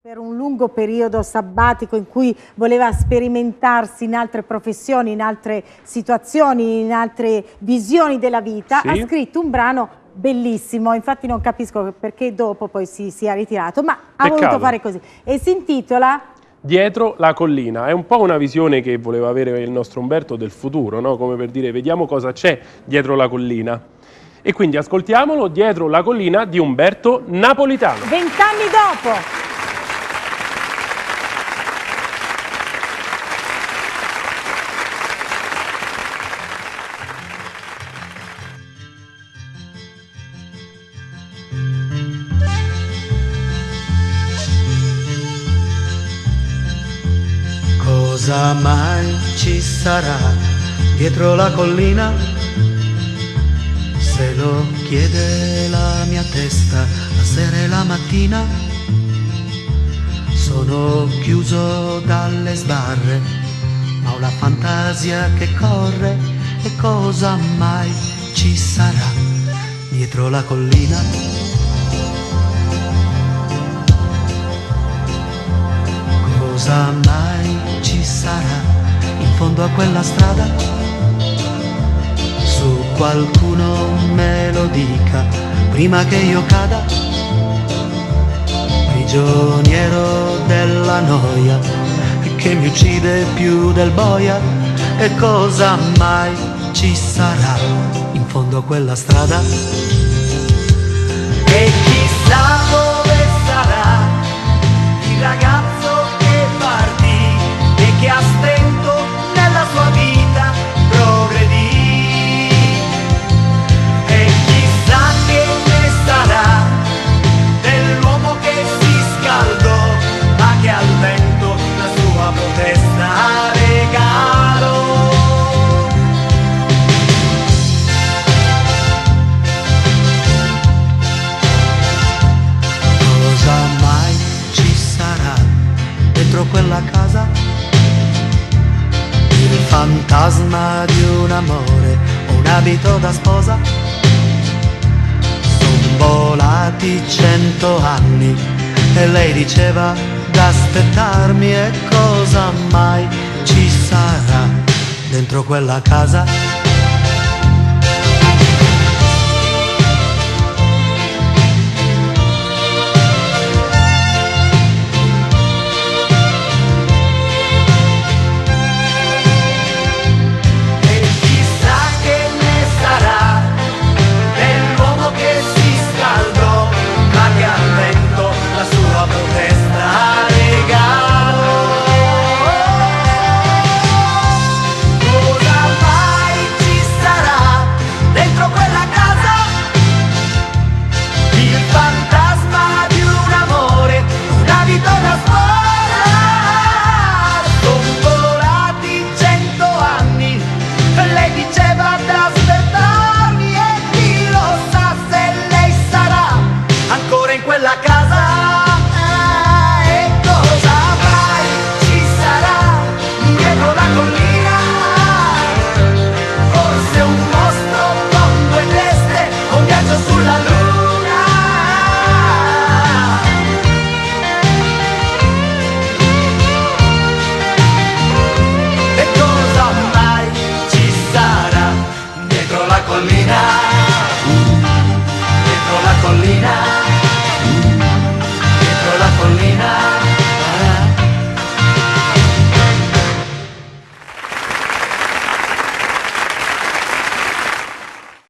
Per un lungo periodo sabbatico in cui voleva sperimentarsi in altre professioni, in altre situazioni, in altre visioni della vita, Sì. ha scritto un brano bellissimo, infatti non capisco perché dopo poi si sia ritirato, ma ha voluto fare così. E si intitola Dietro la collina. È un po' una visione che voleva avere il nostro Umberto del futuro, no? Come per dire, vediamo cosa c'è dietro la collina. E quindi ascoltiamolo, Dietro la collina di Umberto Napolitano. 20 anni dopo. Cosa mai ci sarà dietro la collina? Se lo chiede la mia testa la sera e la mattina. Sono chiuso dalle sbarre, ma ho la fantasia che corre. E cosa mai ci sarà dietro la collina? Cosa mai ci sarà in fondo a quella strada? Su qualcuno me lo dica prima che io cada, prigioniero della noia che mi uccide più del boia. E cosa mai ci sarà in fondo a quella strada? E chissà dove sarà il ragazzo che partì e che a stento nella sua vita progredì. E chissà che ne sarà dell'uomo che si scaldò ma che al vento la sua protesta regalò. Cosa mai ci sarà dentro quella casa? Il fantasma di un amore o un abito da sposa? Son volati 100 anni e lei diceva d'aspettarmi. E cosa mai ci sarà dentro quella casa?